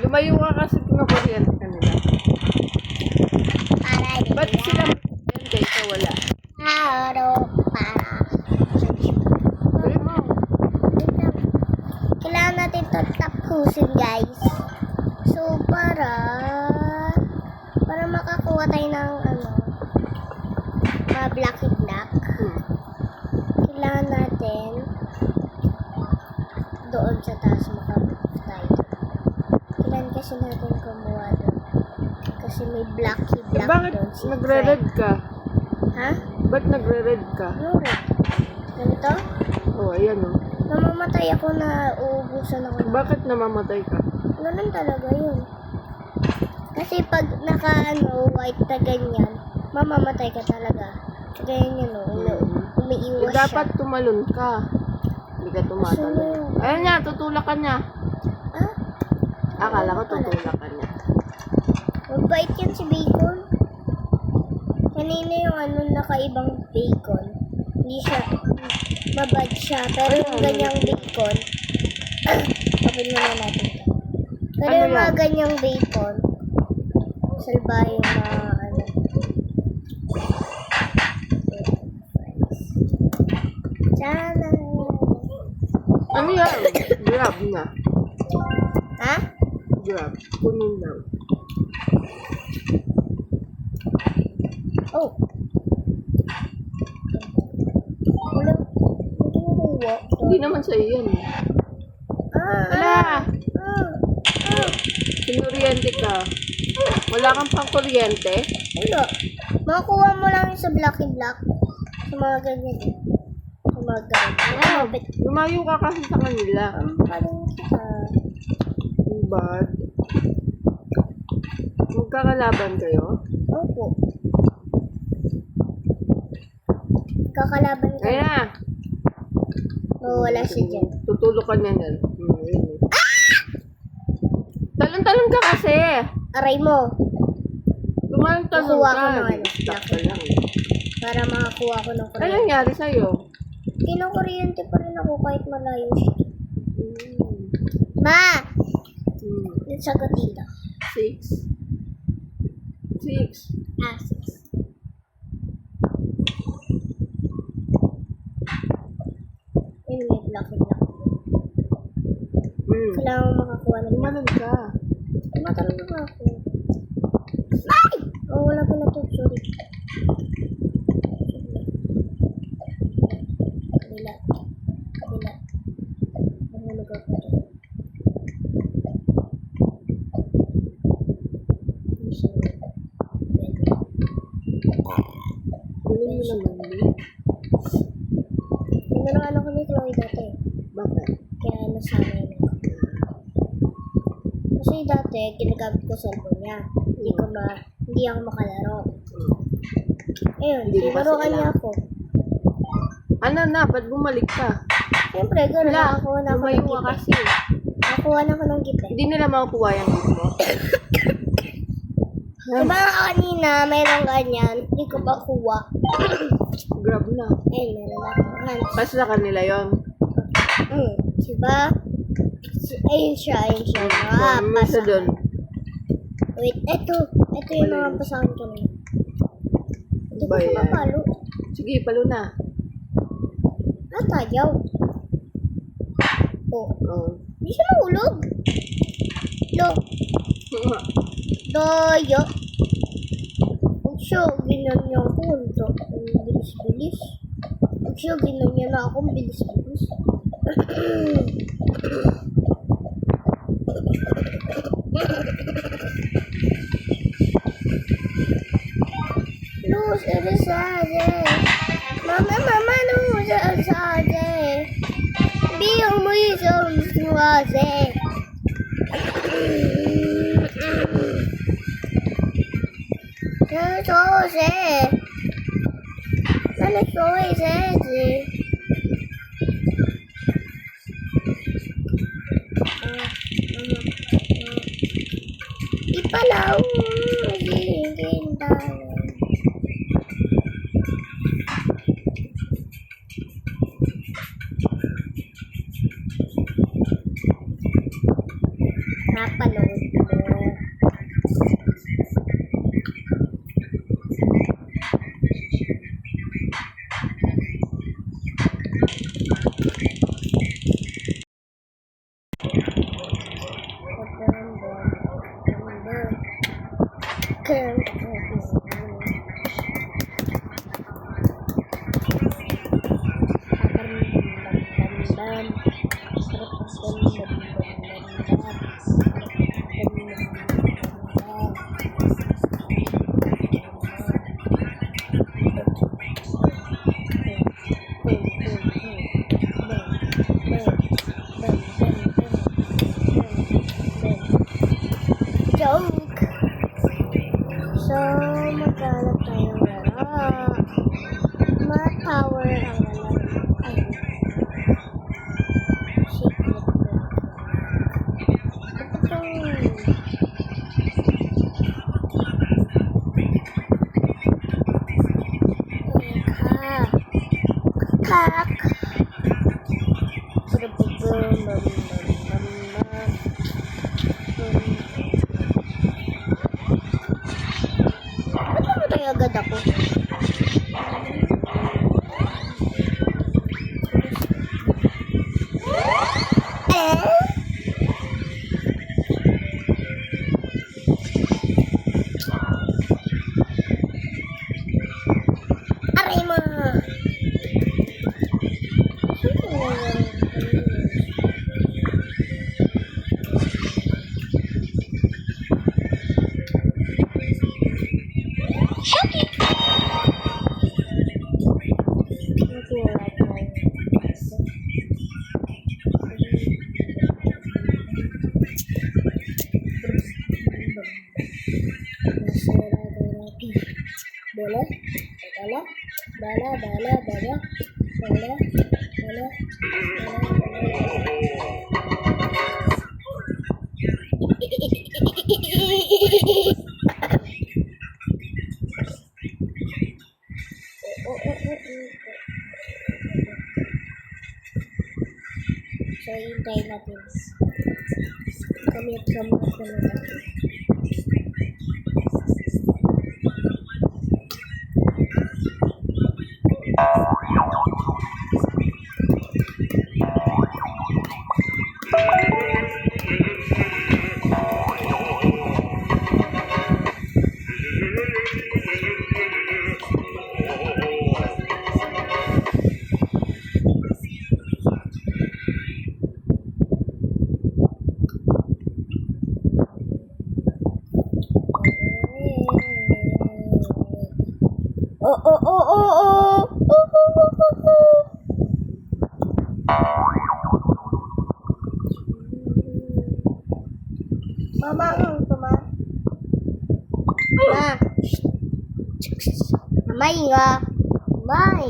Lumayo ka kasi kung nakuryente kanila. Ba't sila magkuryente? Ikaw wala. Balik mo. Kailangan natin ito tapusin, guys. So, para makakuha tayo ng mga blacky black, kailangan natin doon sa taas makapunta tayo. Kailangan kasi natin kumuha doon. Kasi may blacky black Bakit doon. Si nagre-red Fred. ka? Ha? Ba't nagre-red ka? Ano red? Ganito? Oh, ayan oh. Namamatay ako na uubusan ako. Bakit namamatay ka? Ganun talaga yun. Kasi pag white na ganyan, mamamatay ka talaga. Ganyan yun, umiiwas siya. Dapat tumalon ka. Hindi ka tumatalon. Ayan niya, tutulakan niya. Ah? Akala ko tutulakan niya. Magbait yan si Bacon. Kanina yung nakaibang bacon. Hindi siya, mabad siya. Pero yung ganyang bacon, kapin muna natin ito. Pero Ano yung mga yan? ganyang bacon, salbahe yung mga Sana. Ano yan? Grab na. Ha? Grab. Kunin lang. Oh. Wala. Hindi mo kuha. Hindi naman sa'yo yan. Wala! Kinuryente ka. Wala kang pang kuryente? Wala. Makakuha mo lang yung sa black and black. Sa mga ganyan. Sa mga ganyan. Lumayo ka kasi sa kanila. Parang kita. Bad. Magkakalaban kayo? Opo. Kakalaban ka. Kaya! Mawala siya dyan. Tutulokan niya yan. Talon-talon ka kasi! Aray mo. Lumayo-talon Kukuha ka. ko ng Stop ka lang. Para makakuha ko ng Ano kuryente. nangyari sa'yo? Kinukuryente pa rin ako kahit malayo siya. Ma! Yung sagot dito. 6. 6. 6. Yun, may black and black. Kailangan mo makakuha ng black. Tumalon ka. Tumatalon na ako. Ay! Oh, wala pala to. Sorry. Kabila. Kabila. Nahulog ako dyan. Galing mo naman, Lee. Nanaran ako ni Chloe dati. Bakit? Kaya nasanay na ako. Kasi dati, ginagamit ko cellphone niya. Hindi ako makalaro. Ayun, Hindi mo tinuruan kasi niya alam. ako. Ano na? Ba't bumalik ka? Siyempre, gano'n. Nakakuha na ako Lumayo ng ka gift. kasi. Nakakuha na ako ng gift eh. Hindi nila makukuha yung gift mo. Diba kanina, mayroong ganyan, hindi ko pa kuha. Grab na. Ayun, meron ako. Hands. Pas sa kanila yon. Diba? Ayun siya. Ano siya doon? Wait, eto yung mga pasakan ko na yun. Hindi ko Ba siya yan? mapalo. Sige, palo na. Tayaw. Oh, Oo. hindi siya mahulog. Lo, doyo. Huwag siya, ginanyan ko. Ang bilis-bilis. Huwag siya, ginanyan na ako. Ang bilis-bilis. Luz, eresade. Mama, luz, eresade. Biyong mo yung sumsuwaze. Ipalaw magiging tayo. Napanood. Joke! So, magkano tayong laro? Ma-power ang laro. Ay. Secret block. Kak. Ba't namatay agad ako? Aray mo! Bola, bola, bola, bola, bola, bola, bola, So, hintayin natin. Kami at kami natin. Oh. Mama, Ma. Mamay nga. Mamay.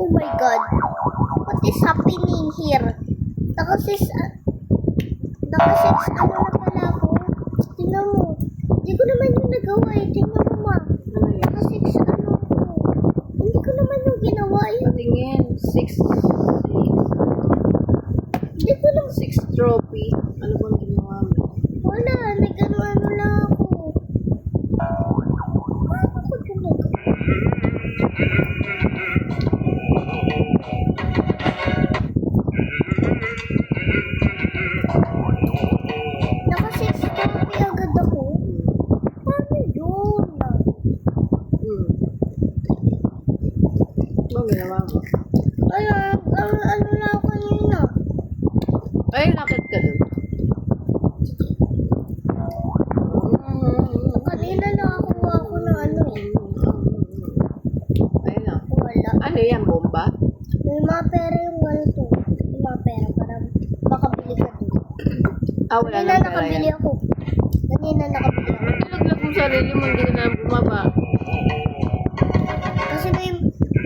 Oh my God. What is happening here? Naka-6 ano na pala ako. Tingnan mo. Hindi ko naman yung nagawa eh. Tingnan mo ma. Ano yan? Naka-6 ano ako. Hindi ko naman yung ginawa yun. Patingin. 6 trophy. Ano bang ginawa mo? Wala. Nag-ano lang ako. Paano ko talaga? Naka-6 copy agad ako. Paano yun? Ano ginawa mo? Ay, ano na ako kanina. Ay, lakad ka dun. Kanina nakakuha ako ng ano eh. Ayun na. Wala. Ano yan, bomba? May mga pera yung walto. May mga pera para makabili ka doon. Ah, wala Kanina nang pera nakabili yan. ako. Kanina nakabili ako. Nilaglag mo sarili mo, hindi ka na bumaba.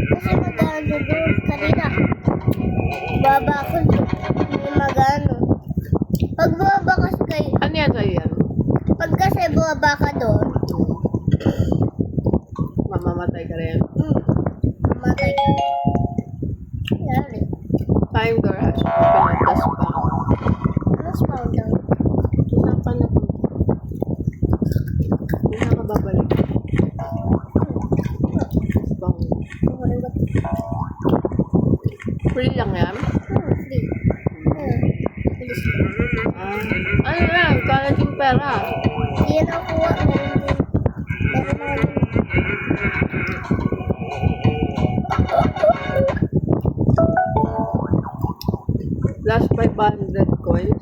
Kasi magano doon. Kanina. Baba ako doon. May magano. Pag baba kasi kayo. Ano yan sa'yo yan? Pag kasi baba ka doon. Mamamatay ka rin. Matay ka. Yari. Time garage. Pinatas pa. Ano spawn down? Saan ka na po? Hindi na ka babalik. Bang. Free lang yan? Free. Bilis. Ah. Ano yan? Kala yung pera. Hindi yan nakuha. Meron din. Meron naman yun. Last 500 coins.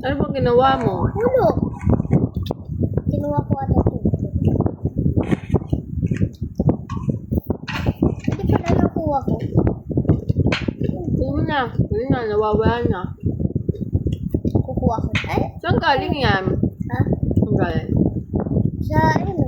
Ano bang ginawa mo? Ulo. Kinuha ko ata ito. Hindi pala nakuha ko. Hindi na. Hindi na. Nawawala na. Kukuha ko. Ay, Saan galing yan? ha? Saan galing? Sa, ano?